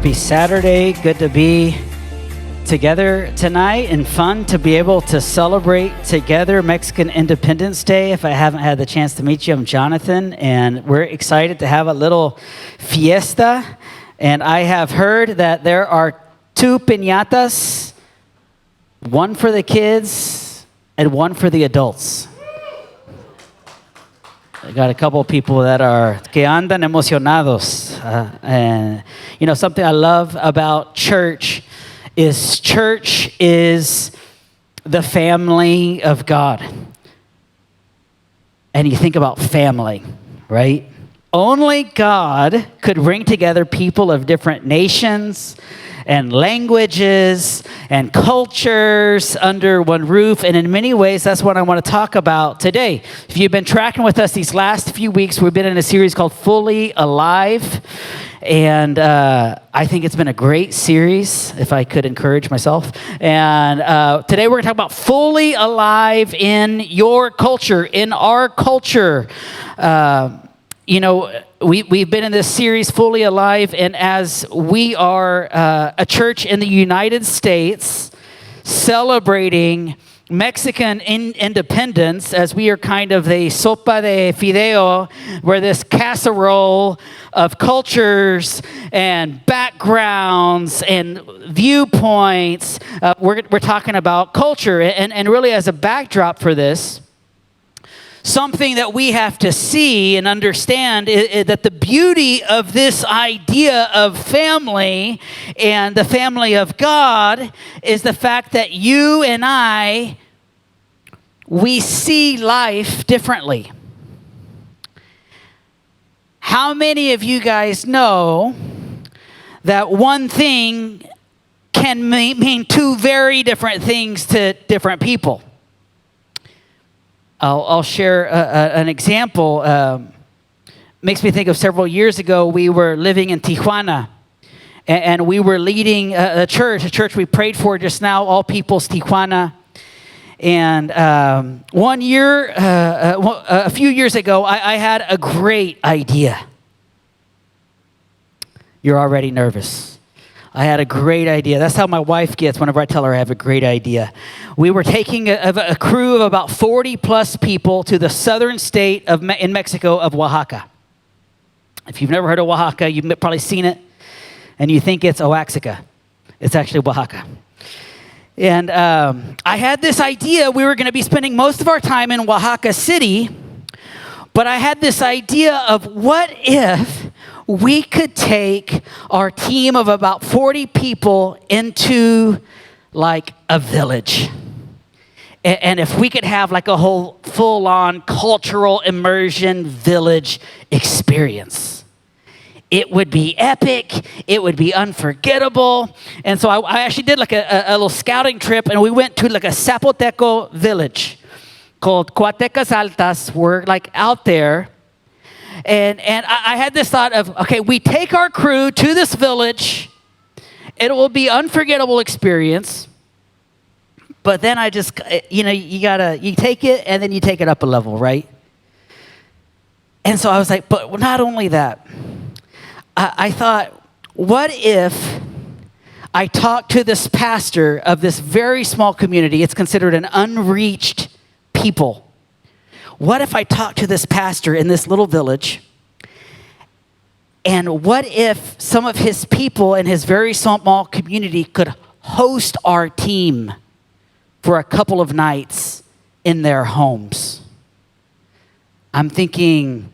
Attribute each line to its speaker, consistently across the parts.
Speaker 1: Happy Saturday. Good to be together tonight and fun to be able to celebrate together Mexican Independence Day. If I haven't had the chance to meet you, I'm Jonathan, and we're excited to have a little fiesta. And I have heard that there are 2 piñatas, one for the kids and one for the adults. I got a couple of people that are que andan emocionados. And, you know, something I love about church is the family of God. And you think about family, right? Only God could bring together people of different nations and languages and cultures under one roof. And in many ways, that's what I want to talk about today. If you've been tracking with us these last few weeks, we've been in a series called Fully Alive. And I think it's been a great series, if I could encourage myself. And today we're going to talk about fully alive in your culture, in our culture. You know, we've been in this series, Fully Alive, and as we are a church in the United States celebrating Mexican independence, as we are kind of the sopa de fideo, where this casserole of cultures and backgrounds and viewpoints, we're talking about culture. And really as a backdrop for this, something that we have to see and understand is that the beauty of this idea of family and the family of God is the fact that you and I, we see life differently. How many of you guys know that one thing can mean 2 very different things to different people? I'll share an example. Makes me think of several years ago, we were living in Tijuana, and we were leading a church we prayed for just now, All People's Tijuana. And one year, a few years ago, I had a great idea. You're already nervous. I had a great idea. That's how my wife gets whenever I tell her I have a great idea. We were taking a crew of about 40 plus people to the southern state in Mexico of Oaxaca. If you've never heard of Oaxaca, you've probably seen it, and you think it's Oaxaca. It's actually Oaxaca. And I had this idea. We were going to be spending most of our time in Oaxaca City, but I had this idea of what if we could take our team of about 40 people into like a village. And if we could have like a whole full-on cultural immersion village experience. It would be epic. It would be unforgettable. And so I actually did like a little scouting trip, and we went to like a Zapoteco village called Cuatecas Altas. We're like out there. And I had this thought of, okay, we take our crew to this village. It will be unforgettable experience. But then I just, you know, you take it and then you take it up a level, right? And so I was like, but not only that, I thought, what if I talked to this pastor of this very small community? It's considered an unreached people. What if I talked to this pastor in this little village? And what if some of his people in his very small community could host our team for a couple of nights in their homes? I'm thinking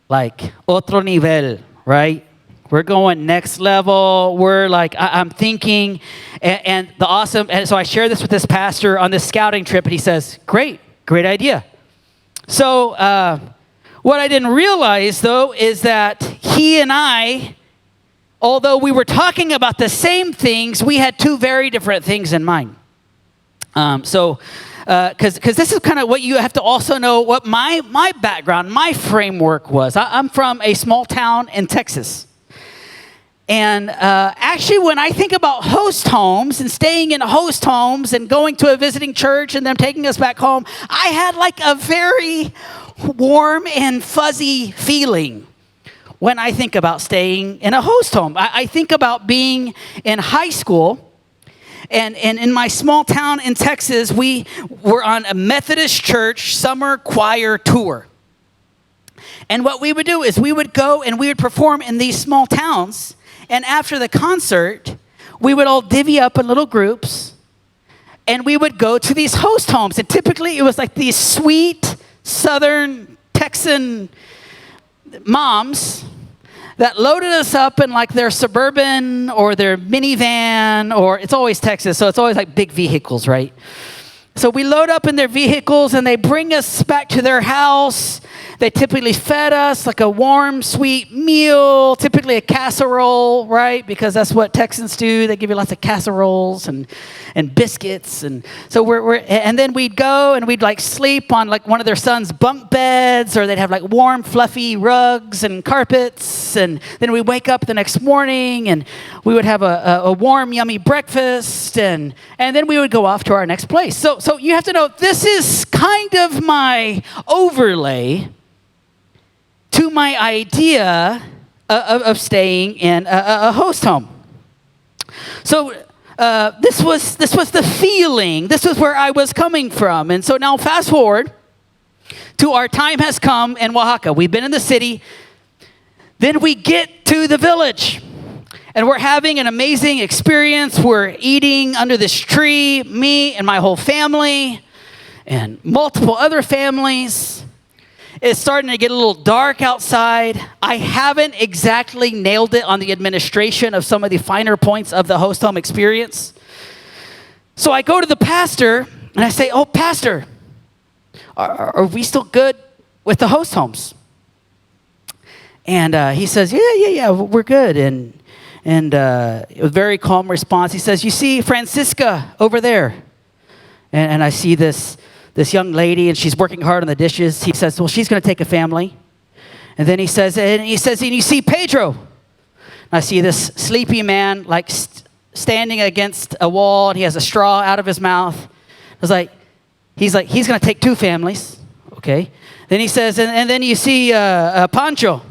Speaker 1: like otro nivel, right? We're going next level. We're like, I'm thinking, and the awesome, and so I shared this with this pastor on this scouting trip, and he says, great idea. So what I didn't realize, though, is that he and I, although we were talking about the same things, we had 2 very different things in mind. Because this is kind of what you have to also know what my background, my framework was. I'm from a small town in Texas. And actually, when I think about host homes and staying in host homes and going to a visiting church and them taking us back home, I had like a very warm and fuzzy feeling when I think about staying in a host home. I think about being in high school. And in my small town in Texas, we were on a Methodist church summer choir tour. And what we would do is we would go and we would perform in these small towns. And after the concert, we would all divvy up in little groups. And we would go to these host homes. And typically it was like these sweet Southern Texan moms that loaded us up in like their Suburban or their minivan, or it's always Texas, so it's always like big vehicles, right? So we load up in their vehicles and they bring us back to their house. They typically fed us like a warm, sweet meal, typically a casserole, right? Because that's what Texans do. They give you lots of casseroles and biscuits. And so and then we'd go and we'd like sleep on like one of their sons' bunk beds, or they'd have like warm, fluffy rugs and carpets. And then we'd wake up the next morning and we would have a warm, yummy breakfast. And then we would go off to our next place. So you have to know, this is kind of my overlay to my idea of staying in a host home. So this was the feeling. This was where I was coming from. And so now fast forward to our time has come in Oaxaca. We've been in the city. Then we get to the village. And we're having an amazing experience. We're eating under this tree, me and my whole family, and multiple other families. It's starting to get a little dark outside. I haven't exactly nailed it on the administration of some of the finer points of the host home experience. So I go to the pastor and I say, "Oh, pastor, are we still good with the host homes?" And he says, yeah, we're good. And it was a very calm response. He says, "You see Francisca over there?" And I see this young lady, and she's working hard on the dishes. He says, "Well, she's going to take a family." And then he says, "And you see Pedro?" And I see this sleepy man, like standing against a wall, and he has a straw out of his mouth. I was like, he's going to take 2 families, okay? Then he says, and then you see Pancho.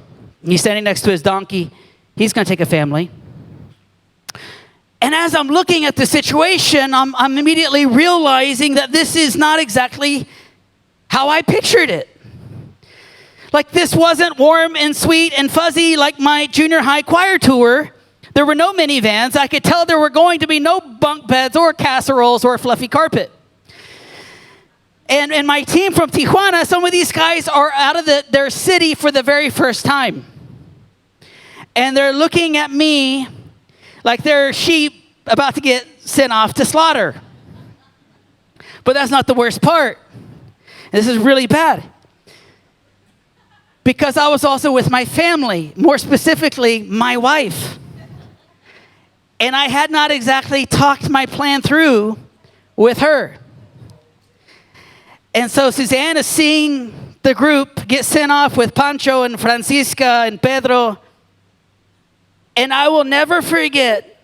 Speaker 1: He's standing next to his donkey. He's going to take a family. And as I'm looking at the situation, I'm immediately realizing that this is not exactly how I pictured it. Like, this wasn't warm and sweet and fuzzy like my junior high choir tour. There were no minivans. I could tell there were going to be no bunk beds or casseroles or fluffy carpet. And my team from Tijuana, some of these guys are out of their city for the very first time. And they're looking at me like they're sheep about to get sent off to slaughter. But that's not the worst part. This is really bad. Because I was also with my family, more specifically, my wife. And I had not exactly talked my plan through with her. And so Suzanne is seeing the group get sent off with Pancho and Francisca and Pedro. And I will never forget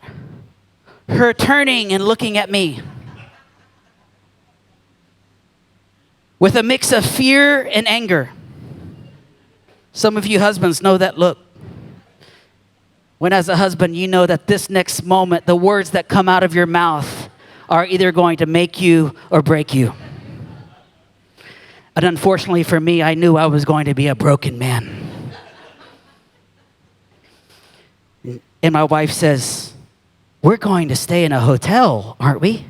Speaker 1: her turning and looking at me with a mix of fear and anger. Some of you husbands know that look. When as a husband, you know that this next moment, the words that come out of your mouth are either going to make you or break you. And unfortunately for me, I knew I was going to be a broken man. And my wife says, "We're going to stay in a hotel, aren't we?"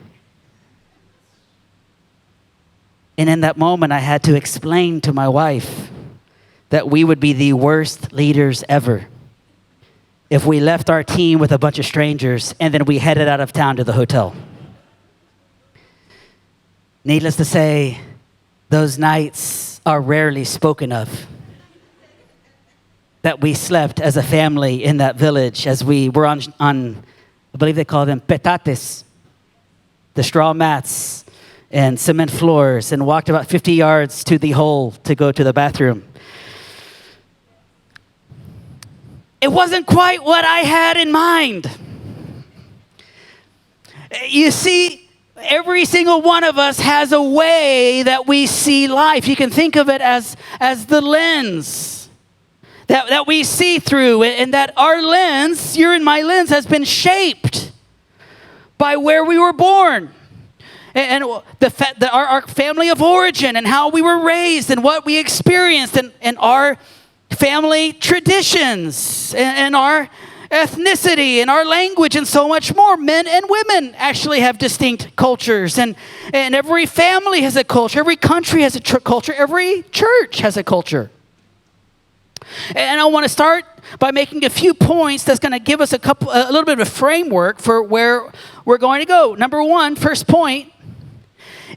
Speaker 1: And in that moment, I had to explain to my wife that we would be the worst leaders ever if we left our team with a bunch of strangers and then we headed out of town to the hotel. Needless to say, those nights are rarely spoken of. That we slept as a family in that village as we were on I believe they call them petates, the straw mats and cement floors, and walked about 50 yards to the hole to go to the bathroom. It wasn't quite what I had in mind. You see, every single one of us has a way that we see life. You can think of it as the lens that we see through, and that our lens, your and my lens, has been shaped by where we were born. And our family of origin and how we were raised and what we experienced and our family traditions and our ethnicity and our language and so much more. Men and women actually have distinct cultures, and every family has a culture. Every country has a culture. Every church has a culture. And I want to start by making a few points that's going to give us a little bit of a framework for where we're going to go. Number one, first point,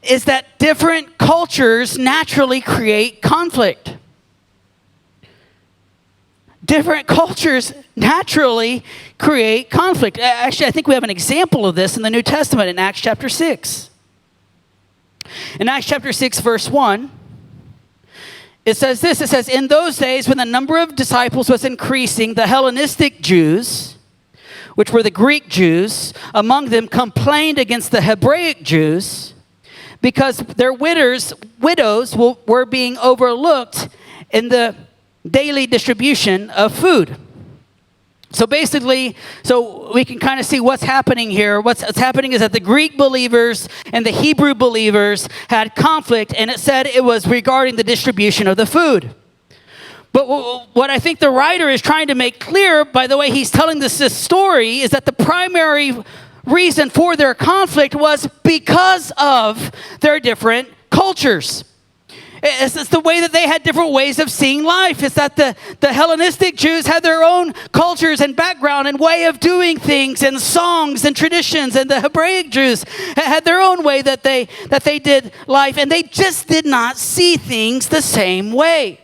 Speaker 1: is that different cultures naturally create conflict. Different cultures naturally create conflict. Actually, I think we have an example of this in the New Testament in Acts chapter 6. In Acts chapter 6, verse 1, it says this. It says, in those days when the number of disciples was increasing, the Hellenistic Jews, which were the Greek Jews, among them complained against the Hebraic Jews because their widows were being overlooked in the daily distribution of food. So basically, so we can kind of see what's happening here. What's happening is that the Greek believers and the Hebrew believers had conflict, and it said it was regarding the distribution of the food. But what I think the writer is trying to make clear by the way he's telling this story is that the primary reason for their conflict was because of their different cultures. It's the way that they had different ways of seeing life. It's that the Hellenistic Jews had their own cultures and background and way of doing things and songs and traditions. And the Hebraic Jews had their own way that they did life. And they just did not see things the same way.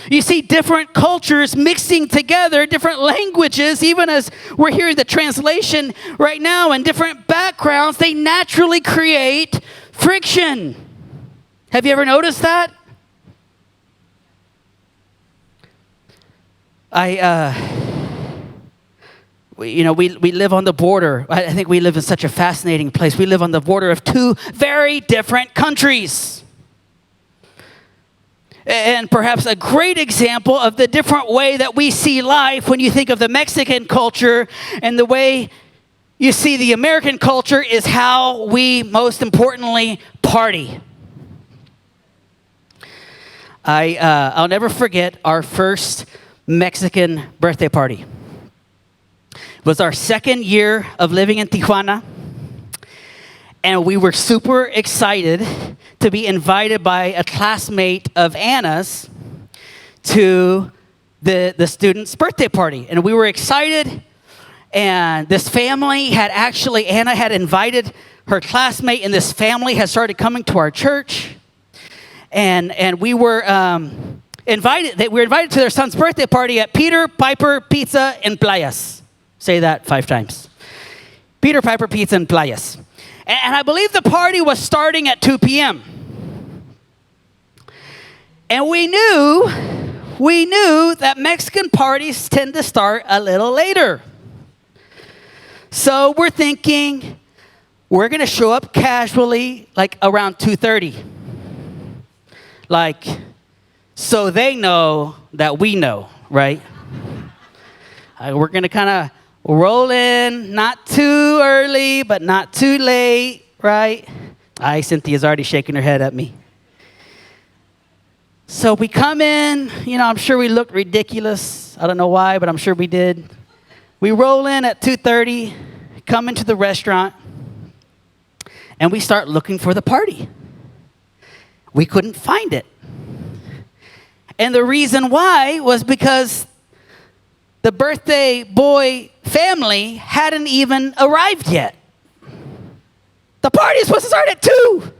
Speaker 1: You see different cultures mixing together, different languages, even as we're hearing the translation right now, and different backgrounds, they naturally create friction. Have you ever noticed that? We live on the border. I think we live in such a fascinating place. We live on the border of two very different countries. And perhaps a great example of the different way that we see life when you think of the Mexican culture and the way you see the American culture is how we, most importantly, party. I'll never forget our first Mexican birthday party. It was our second year of living in Tijuana, and we were super excited to be invited by a classmate of Anna's to the student's birthday party. And we were excited, and this family Anna had invited her classmate, and this family had started coming to our church. And we were invited to their son's birthday party at Peter Piper Pizza in Playas. Say that 5 times. Peter Piper Pizza in Playas. And I believe the party was starting at 2 p.m. And we knew that Mexican parties tend to start a little later. So we're thinking we're going to show up casually like around 2:30. Like, so they know that we know, right? We're going to kind of roll in, not too early, but not too late, right? Cynthia's already shaking her head at me. So we come in, I'm sure we looked ridiculous. I don't know why, but I'm sure we did. We roll in at 2:30, come into the restaurant, and we start looking for the party. We couldn't find it. And the reason why was because the birthday boy family hadn't even arrived yet. The party is supposed to start at 2.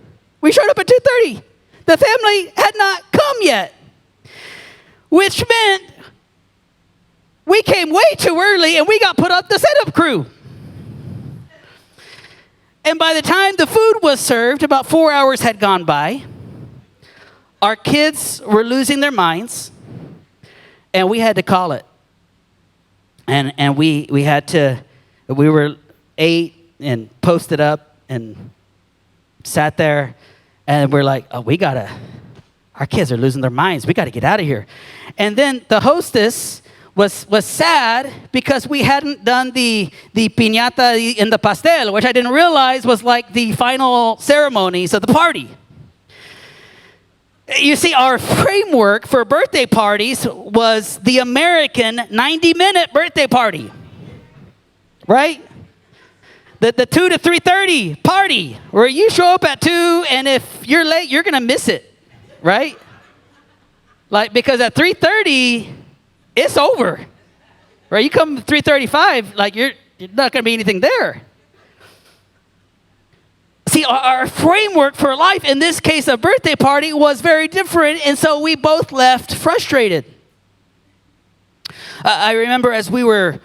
Speaker 1: We showed up at 2:30. The family had not come yet, which meant we came way too early and we got put up the setup crew. And by the time the food was served, about 4 hours had gone by. Our kids were losing their minds, and we had to call it. And we were ate and posted up and sat there, and we're like, oh, our kids are losing their minds. We got to get out of here. And then the hostess was sad because we hadn't done the piñata and the pastel, which I didn't realize was like the final ceremonies of the party. You see, our framework for birthday parties was the American 90-minute birthday party, right? The 2 to 3:30 party, where you show up at 2, and if you're late, you're going to miss it, right? Like, because at 3:30, it's over, right? You come 3:35, like you're not going to be anything there. See, our framework for life, in this case, a birthday party, was very different, and so we both left frustrated. I remember as we were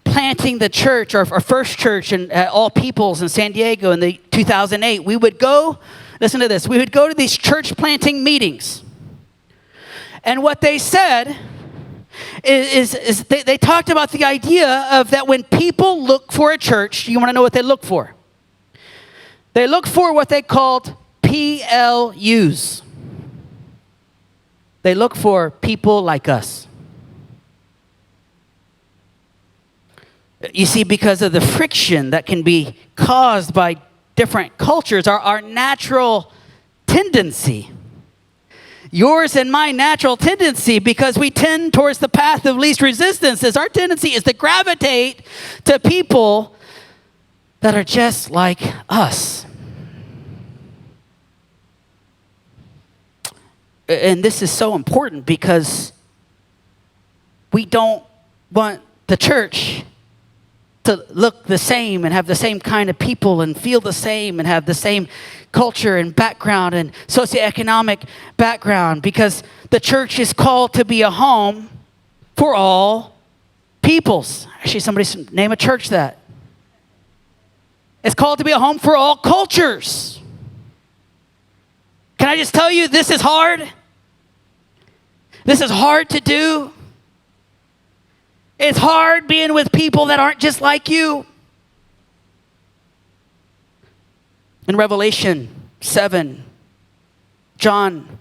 Speaker 1: planting the church, our first church in All Peoples in San Diego in the 2008, we would go, listen to this, we would go to these church planting meetings. And what they said is they talked about the idea of that when people look for a church, you want to know what they look for? They look for what they called PLUs. They look for people like us. You see, because of the friction that can be caused by different cultures, our natural tendency, yours and my natural tendency, because we tend towards the path of least resistance, is our tendency is to gravitate to people that are just like us. And this is so important because we don't want the church to look the same and have the same kind of people and feel the same and have the same culture and background and socioeconomic background, because the church is called to be a home for all peoples. Actually, somebody name a church that. It's called to be a home for all cultures. Can I just tell you, this is hard? This is hard to do. It's hard being with people that aren't just like you. In Revelation 7, John,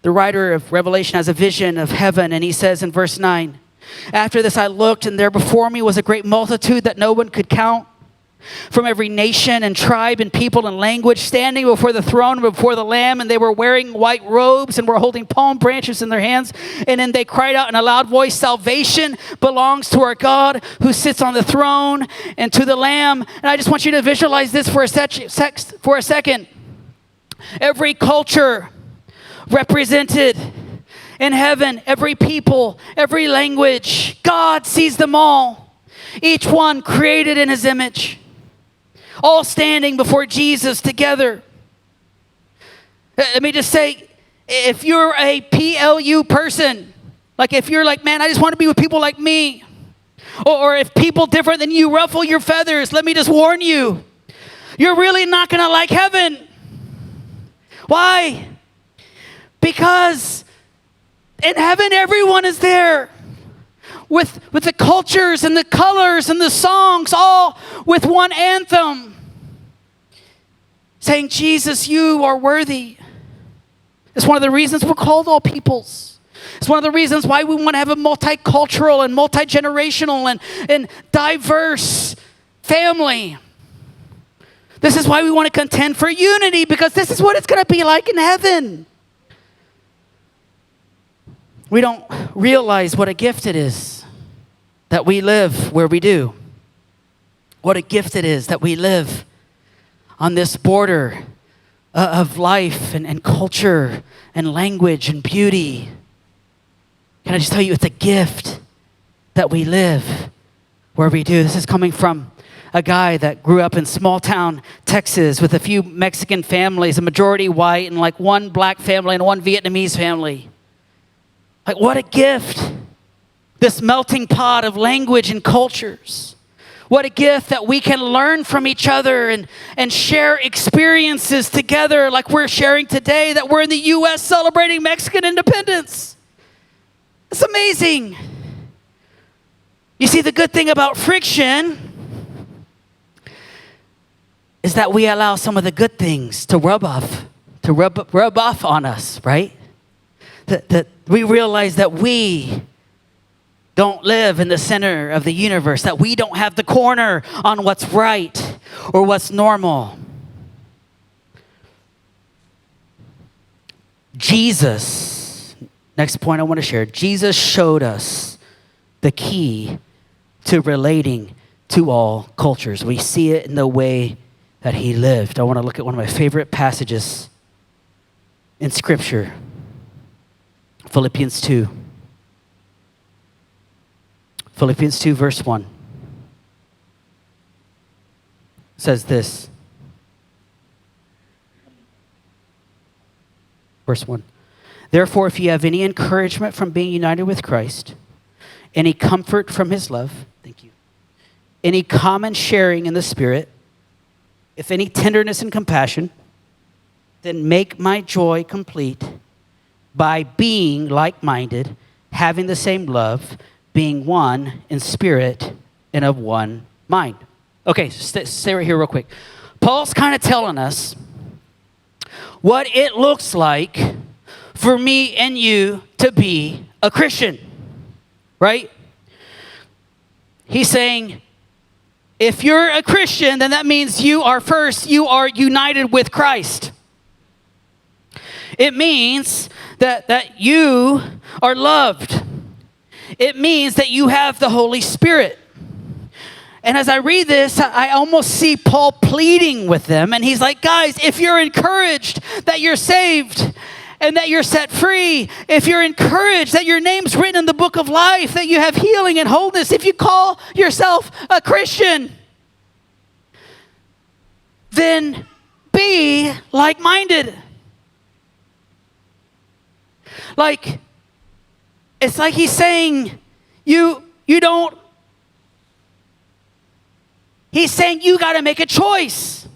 Speaker 1: the writer of Revelation, has a vision of heaven, and he says in verse 9, "After this I looked, and there before me was a great multitude that no one could count, from every nation and tribe and people and language, standing before the throne and before the Lamb, and they were wearing white robes and were holding palm branches in their hands. And then they cried out in a loud voice, 'Salvation belongs to our God who sits on the throne and to the Lamb.'" And I just want you to visualize this for a second. Every culture represented in heaven, every people, every language, God sees them all. Each one created in his image, all standing before Jesus together. Let me just say, if you're a PLU person, like if you're like, man, I just want to be with people like me, or if people different than you ruffle your feathers, let me just warn you, you're really not going to like heaven. Why? Because in heaven, everyone is there. With the cultures and the colors and the songs, all with one anthem, saying, "Jesus, you are worthy." It's one of the reasons we're called all peoples. It's one of the reasons why we want to have a multicultural and multi-generational and diverse family. This is why we want to contend for unity, because this is what it's going to be like in heaven. We don't realize what a gift it is that we live where we do. What a gift it is that we live on this border of life and culture and language and beauty. Can I just tell you, it's a gift that we live where we do. This is coming from a guy that grew up in small town Texas with a few Mexican families, a majority white, and like one black family and one Vietnamese family. Like, what a gift. This melting pot of language and cultures. What a gift that we can learn from each other and share experiences together like we're sharing today, that we're in the U.S. celebrating Mexican independence. It's amazing. You see, the good thing about friction is that we allow some of the good things to rub off on us, right? that we realize that we don't live in the center of the universe, that we don't have the corner on what's right or what's normal. Jesus, next point I want to share, Jesus showed us the key to relating to all cultures. We see it in the way that he lived. I want to look at one of my favorite passages in Scripture, Philippians 2. Philippians 2, verse 1 says this. Verse 1. Therefore, if you have any encouragement from being united with Christ, any comfort from his love, thank you, any common sharing in the Spirit, if any tenderness and compassion, then make my joy complete by being like-minded, having the same love, being one in spirit and of one mind. Okay, stay right here real quick. Paul's kind of telling us what it looks like for me and you to be a Christian, right? He's saying, if you're a Christian, then that means you are united with Christ. It means that you are loved. It means that you have the Holy Spirit. And as I read this, I almost see Paul pleading with them. And he's like, guys, if you're encouraged that you're saved and that you're set free, if you're encouraged that your name's written in the book of life, that you have healing and wholeness, if you call yourself a Christian, then be like-minded. Like, it's like he's saying, he's saying you got to make a choice.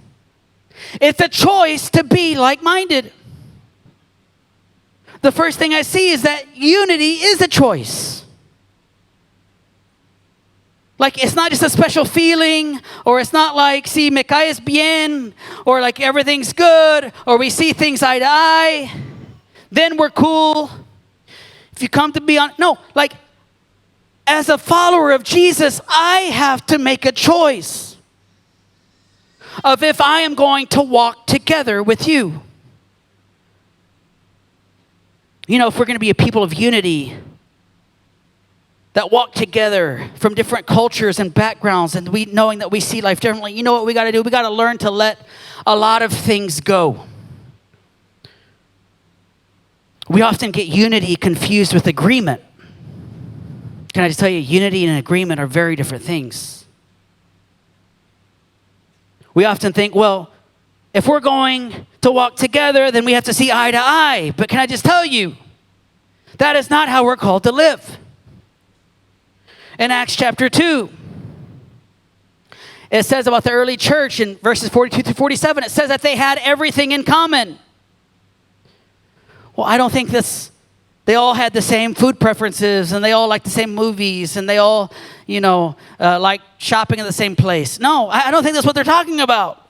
Speaker 1: It's a choice to be like-minded. The first thing I see is that unity is a choice. Like, it's not just a special feeling, or it's not like, si me caes bien, or like everything's good, or we see things eye to eye, then we're cool. If you come to be on, no, like, as a follower of Jesus, I have to make a choice of if I am going to walk together with you. You know, if we're going to be a people of unity that walk together from different cultures and backgrounds, and knowing that we see life differently, you know what we got to do? We got to learn to let a lot of things go. We often get unity confused with agreement. Can I just tell you, unity and agreement are very different things. We often think, well, if we're going to walk together, then we have to see eye to eye. But can I just tell you, that is not how we're called to live. In Acts chapter 2, it says about the early church in verses 42 through 47, it says that they had everything in common. Well, I don't think they all had the same food preferences, and they all liked the same movies, and they all, like shopping in the same place. No, I don't think that's what they're talking about.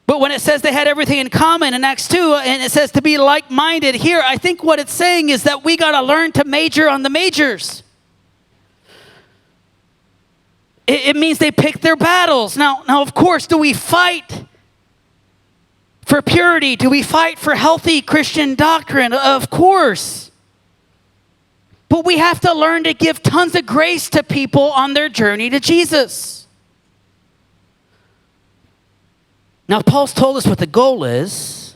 Speaker 1: But when it says they had everything in common in Acts 2, and it says to be like-minded here, I think what it's saying is that we got to learn to major on the majors. It means they pick their battles. Now, of course, do we fight for purity? Do we fight for healthy Christian doctrine? Of course. But we have to learn to give tons of grace to people on their journey to Jesus. Now, Paul's told us what the goal is.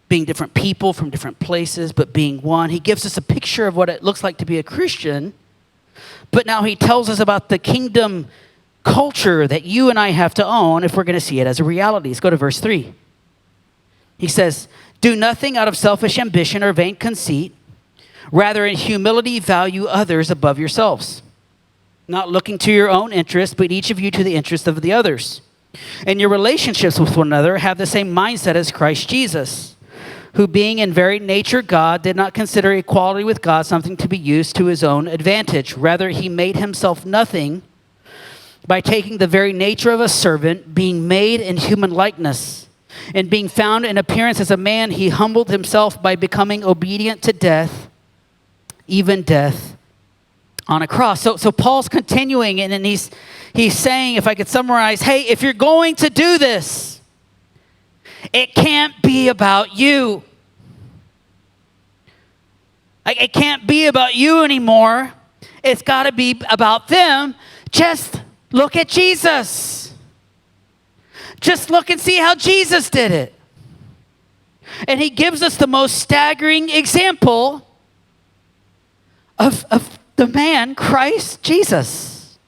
Speaker 1: Being different people from different places, but being one. He gives us a picture of what it looks like to be a Christian. But now he tells us about the kingdom culture that you and I have to own if we're going to see it as a reality. Let's go to verse 3. He says, do nothing out of selfish ambition or vain conceit. Rather, in humility, value others above yourselves. Not looking to your own interest, but each of you to the interest of the others. In your relationships with one another, have the same mindset as Christ Jesus, who being in very nature God, did not consider equality with God something to be used to his own advantage. Rather, he made himself nothing by taking the very nature of a servant, being made in human likeness. And being found in appearance as a man, he humbled himself by becoming obedient to death, even death on a cross. So Paul's continuing, and then he's saying, if I could summarize, hey, if you're going to do this, it can't be about you. It can't be about you anymore. It's got to be about them. Just look at Jesus. Just look and see how Jesus did it. And he gives us the most staggering example of the man, Christ Jesus.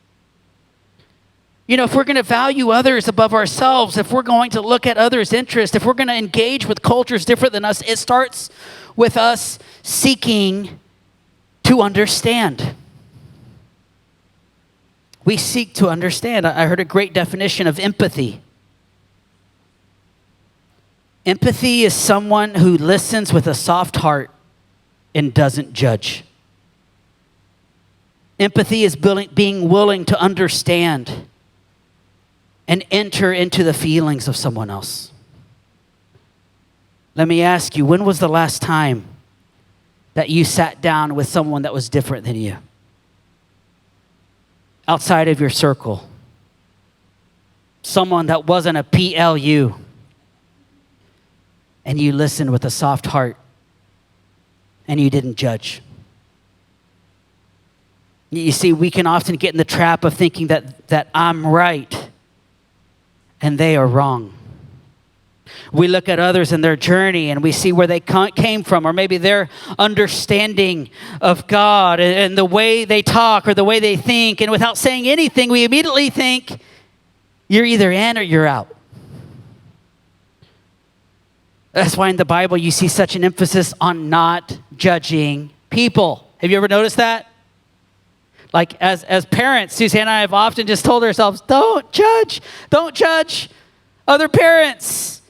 Speaker 1: You know, if we're going to value others above ourselves, if we're going to look at others' interests, if we're going to engage with cultures different than us, it starts with us seeking to understand. We seek to understand. I heard a great definition of empathy. Empathy is someone who listens with a soft heart and doesn't judge. Empathy is being willing to understand and enter into the feelings of someone else. Let me ask you, when was the last time that you sat down with someone that was different than you? Outside of your circle. Someone that wasn't a PLU. And you listened with a soft heart. And you didn't judge. You see, we can often get in the trap of thinking that I'm right and they are wrong. We look at others and their journey and we see where they came from, or maybe their understanding of God and the way they talk or the way they think. And without saying anything, we immediately think you're either in or you're out. That's why in the Bible you see such an emphasis on not judging people. Have you ever noticed that? Like as parents, Suzanne and I have often just told ourselves, don't judge other parents.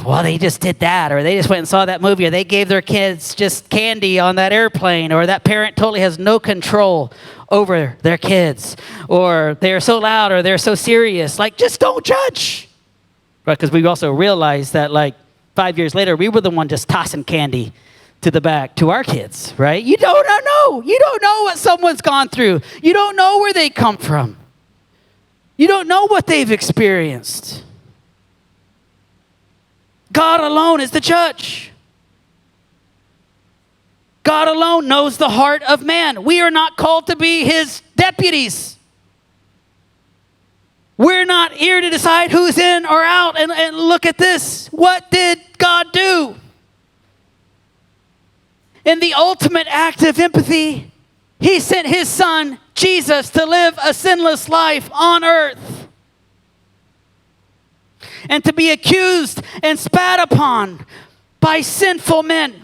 Speaker 1: Well, they just did that, or they just went and saw that movie, or they gave their kids just candy on that airplane, or that parent totally has no control over their kids, or they're so loud, or they're so serious. Like, just don't judge. Right? Because we also realized that, like, 5 years later, we were the one just tossing candy to the back to our kids, right? You don't know. You don't know what someone's gone through. You don't know where they come from. You don't know what they've experienced. God alone is the judge. God alone knows the heart of man. We are not called to be his deputies. We're not here to decide who's in or out. And look at this. What did God do? In the ultimate act of empathy, he sent his son, Jesus, to live a sinless life on earth. And to be accused and spat upon by sinful men.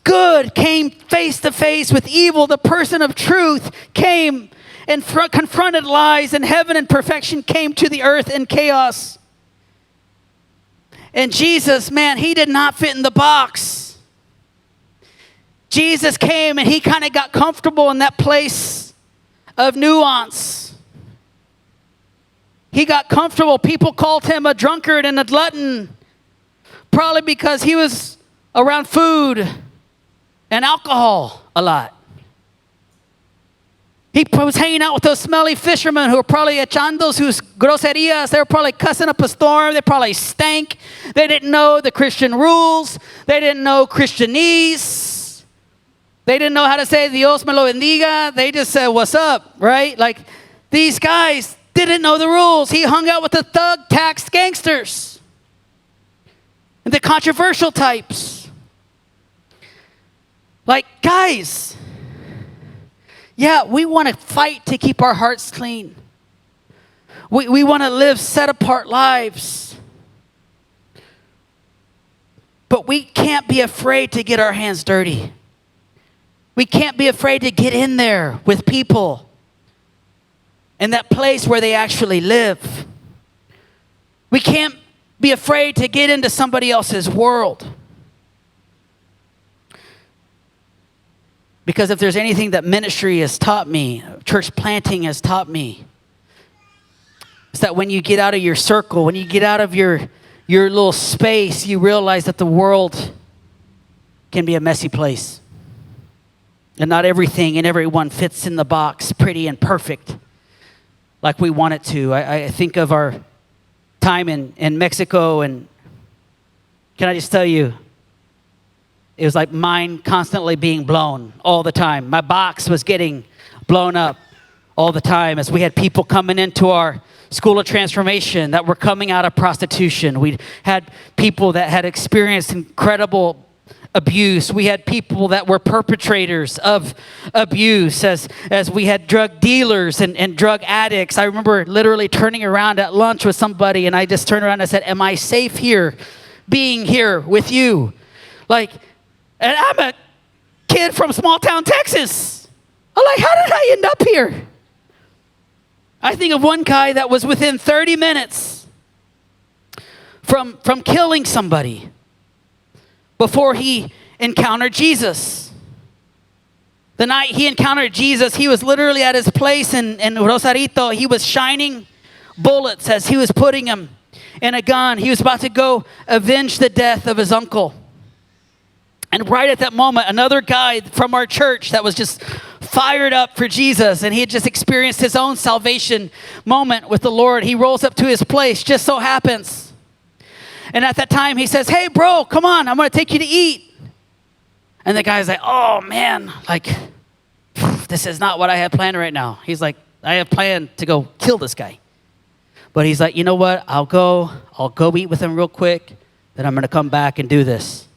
Speaker 1: Good came face to face with evil. The person of truth came and confronted lies, and heaven and perfection came to the earth in chaos. And Jesus, man, he did not fit in the box. Jesus came and he kind of got comfortable in that place of nuance. He got comfortable. People called him a drunkard and a glutton, probably because he was around food and alcohol a lot. He was hanging out with those smelly fishermen who were probably echando sus groserías. They were probably cussing up a storm. They probably stank. They didn't know the Christian rules. They didn't know Christianese. They didn't know how to say Dios me lo bendiga. They just said, what's up, right? Like, these guys didn't know the rules. He hung out with the thug tax gangsters and the controversial types. Like, guys, yeah, we want to fight to keep our hearts clean. We want to live set-apart lives. But we can't be afraid to get our hands dirty. We can't be afraid to get in there with people in that place where they actually live. We can't be afraid to get into somebody else's world. Because if there's anything that ministry has taught me, church planting has taught me, It's that when you get out of your circle, when you get out of your little space, you realize that the world can be a messy place. And not everything and everyone fits in the box pretty and perfect like we want it to. I think of our time in Mexico, and can I just tell you, it was like mind constantly being blown all the time. My box was getting blown up all the time as we had people coming into our school of transformation that were coming out of prostitution. We had people that had experienced incredible abuse. We had people that were perpetrators of abuse, as we had drug dealers and drug addicts. I remember literally turning around at lunch with somebody, and I just turned around and I said, am I safe here, being here with you? Like, and I'm a kid from small town Texas. I'm like, how did I end up here? I think of one guy that was within 30 minutes from killing somebody before he encountered Jesus. The night he encountered Jesus, he was literally at his place in Rosarito. He was shining bullets as he was putting them in a gun. He was about to go avenge the death of his uncle. And right at that moment, another guy from our church that was just fired up for Jesus, and he had just experienced his own salvation moment with the Lord. He rolls up to his place, just so happens. And at that time, he says, hey, bro, come on, I'm going to take you to eat. And the guy's like, oh, man, like, this is not what I had planned right now. He's like, I have planned to go kill this guy. But he's like, you know what? I'll go eat with him real quick, then I'm going to come back and do this.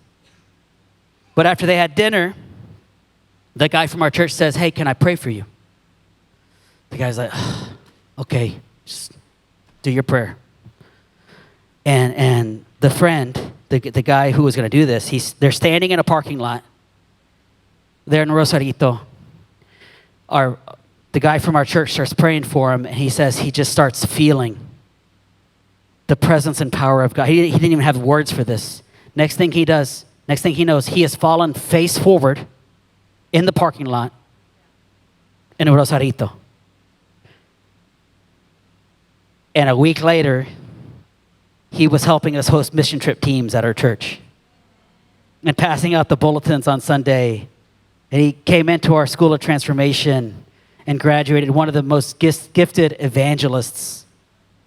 Speaker 1: But after they had dinner, the guy from our church says, hey, can I pray for you? The guy's like, okay, just do your prayer. And the friend, the guy who was going to do this, they're standing in a parking lot there in Rosarito. The guy from our church starts praying for him, and he says he just starts feeling the presence and power of God. He didn't even have words for this. Next thing he knows, he has fallen face forward in the parking lot in Rosarito. And a week later, he was helping us host mission trip teams at our church and passing out the bulletins on Sunday. And he came into our school of transformation and graduated, one of the most gifted evangelists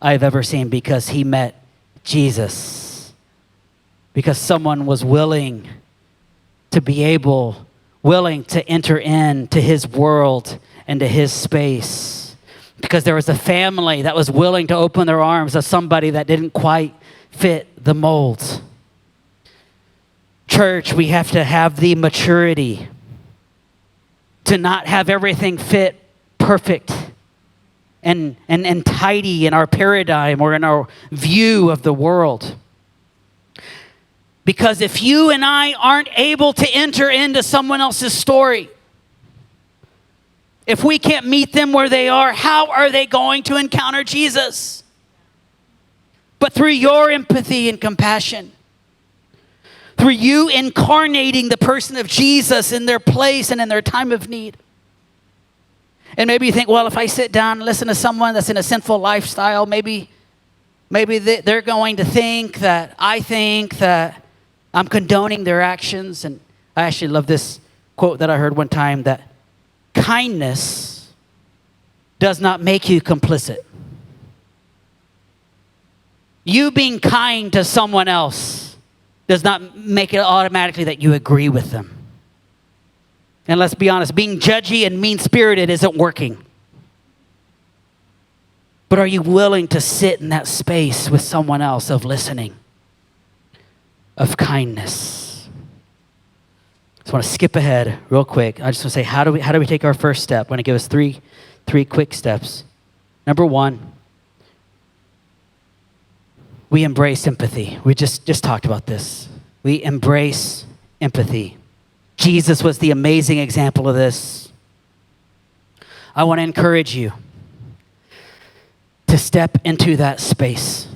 Speaker 1: I've ever seen, because he met Jesus. Because someone was willing to enter into his world and to his space. Because there was a family that was willing to open their arms to somebody that didn't quite fit the mold. Church, we have to have the maturity to not have everything fit perfect and tidy in our paradigm or in our view of the world. Because if you and I aren't able to enter into someone else's story, if we can't meet them where they are, how are they going to encounter Jesus? But through your empathy and compassion, through you incarnating the person of Jesus in their place and in their time of need. And maybe you think, well, if I sit down and listen to someone that's in a sinful lifestyle, maybe they're going to think that I'm condoning their actions. And I actually love this quote that I heard one time, that kindness does not make you complicit. You being kind to someone else does not make it automatically that you agree with them. And let's be honest, being judgy and mean-spirited isn't working. But are you willing to sit in that space with someone else of listening, of kindness? I just want to skip ahead real quick. I just want to say, how do we take our first step? I'm going to give us three quick steps. Number one, we embrace empathy. We just talked about this. We embrace empathy. Jesus was the amazing example of this. I want to encourage you to step into that space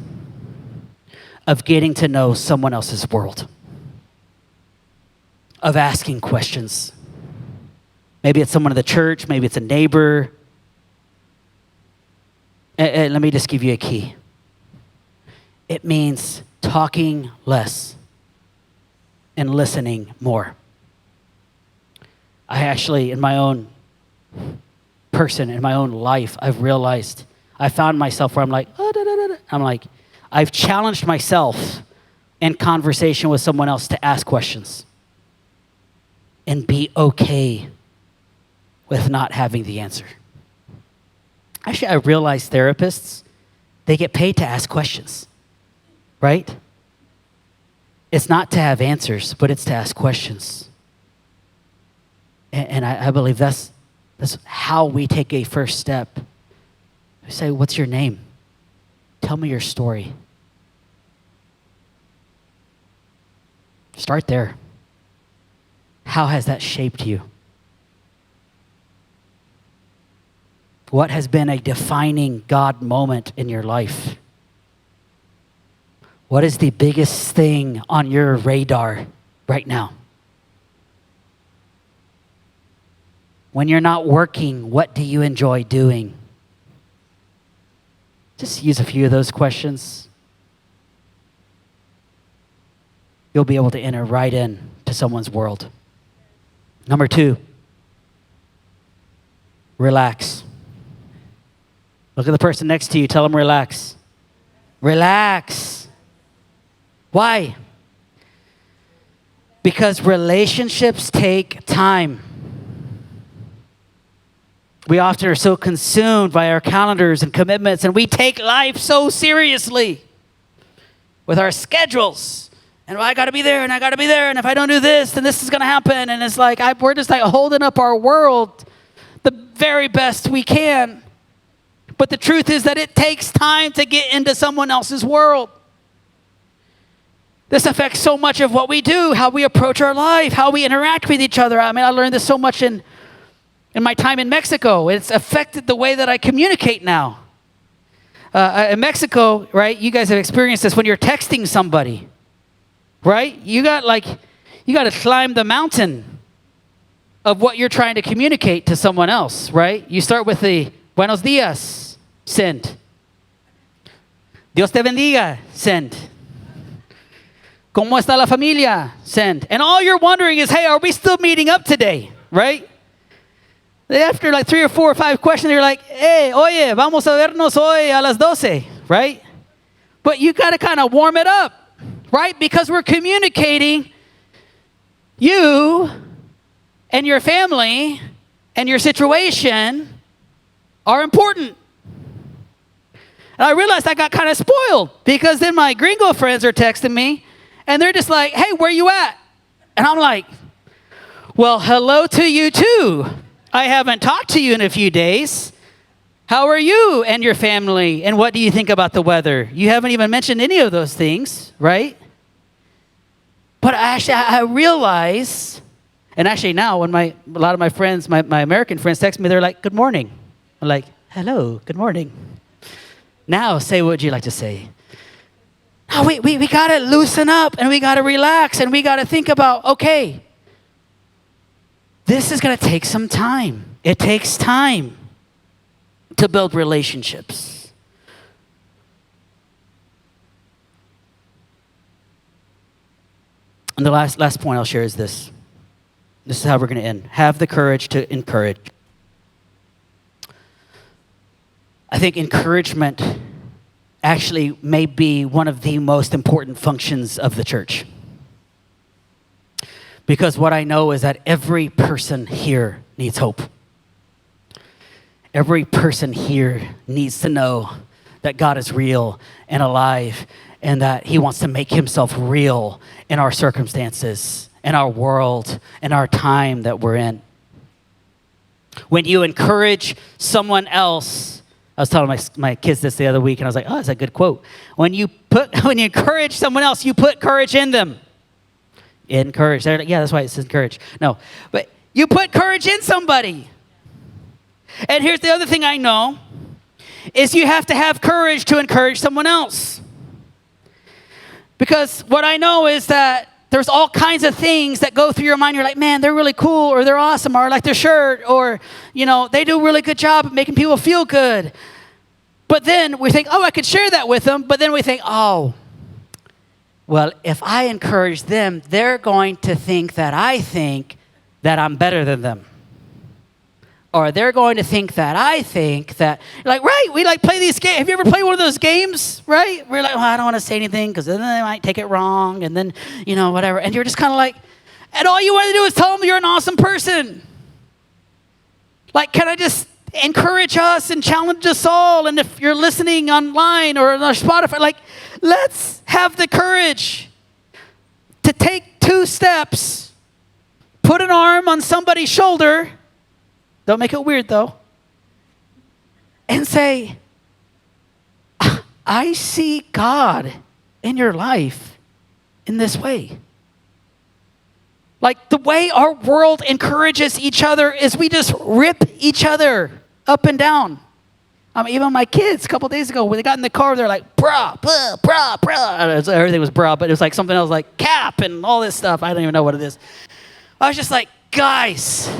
Speaker 1: of getting to know someone else's world, of asking questions. Maybe it's someone in the church, maybe it's a neighbor. And let me just give you a key. It means talking less and listening more. I actually, in my own person, in my own life, I've realized, I found myself where I'm like, I've challenged myself in conversation with someone else to ask questions and be okay with not having the answer. Actually, I realize therapists, they get paid to ask questions, right? It's not to have answers, but it's to ask questions. And I believe that's how we take a first step. We say, what's your name? Tell me your story. Start there. How has that shaped you? What has been a defining God moment in your life? What is the biggest thing on your radar right now? When you're not working, what do you enjoy doing? Just use a few of those questions. You'll be able to enter right in to someone's world. Number 2, relax. Look at the person next to you. Tell them relax. Relax. Why? Because relationships take time. We often are so consumed by our calendars and commitments, and we take life so seriously with our schedules. And I got to be there, and I got to be there, and if I don't do this, then this is going to happen. And it's like we're just like holding up our world the very best we can. But the truth is that it takes time to get into someone else's world. This affects so much of what we do, how we approach our life, how we interact with each other. I mean, I learned this so much in my time in Mexico. It's affected the way that I communicate now. In Mexico, right, you guys have experienced this when you're texting somebody, right? You got to climb the mountain of what you're trying to communicate to someone else, right? You start with the buenos dias, send. Dios te bendiga, send. ¿Cómo está la familia? Send. And all you're wondering is, hey, are we still meeting up today, right? After like 3 or 4 or 5 questions, you're like, hey, oye, vamos a vernos hoy a las 12, right? But you got to kind of warm it up, right? Because we're communicating you and your family and your situation are important. And I realized I got kind of spoiled because then my gringo friends are texting me and they're just like, hey, where you at? And I'm like, well, hello to you too. I haven't talked to you in a few days. How are you and your family? And what do you think about the weather? You haven't even mentioned any of those things, right? But actually, I realize, and actually now when a lot of my friends, my American friends text me, they're like, good morning. I'm like, hello, good morning. Now say what would you like to say. No, we got to loosen up and we got to relax and we got to think about, okay, this is going to take some time. It takes time to build relationships. And the last point I'll share is this. This is how we're going to end. Have the courage to encourage. I think encouragement actually may be one of the most important functions of the church. Because what I know is that every person here needs hope. Every person here needs to know that God is real and alive and that he wants to make himself real in our circumstances, in our world, in our time that we're in. When you encourage someone else, I was telling my kids this the other week, and I was like, oh, that's a good quote. When you encourage someone else, you put courage in them. Encourage. They're like, yeah, that's why it says encourage. No, but you put courage in somebody. And here's the other thing I know, is you have to have courage to encourage someone else. Because what I know is that there's all kinds of things that go through your mind. You're like, man, they're really cool, or they're awesome, or I like their shirt, or, they do a really good job of making people feel good. But then we think, oh, I could share that with them. But then we think, oh, well, if I encourage them, they're going to think that I think that I'm better than them. Or they're going to think that I think that, like, right, we like play these games. Have you ever played one of those games, right? We're like, well, I don't want to say anything because then they might take it wrong and then, whatever. And you're just kind of like, and all you want to do is tell them you're an awesome person. Like, can I just encourage us and challenge us all? And if you're listening online or on our Spotify, like, let's have the courage to take 2 steps, put an arm on somebody's shoulder. Don't make it weird, though. And say, I see God in your life in this way. Like the way our world encourages each other is we just rip each other up and down. Even my kids a couple days ago, when they got in the car, they're like, brah, blah, brah, brah. Everything was brah, but it was like something else like cap and all this stuff. I don't even know what it is. I was just like, guys,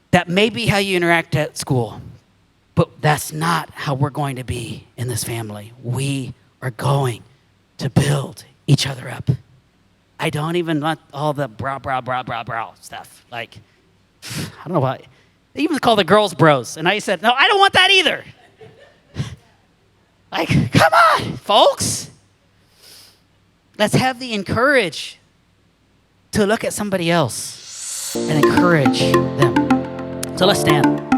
Speaker 1: that may be how you interact at school, but that's not how we're going to be in this family. We are going to build each other up. I don't even want all the bra stuff. Like, I don't know why. They even call the girls bros. And I said, no, I don't want that either. Like, come on, folks. Let's have the encourage to look at somebody else and encourage them. So let's stand.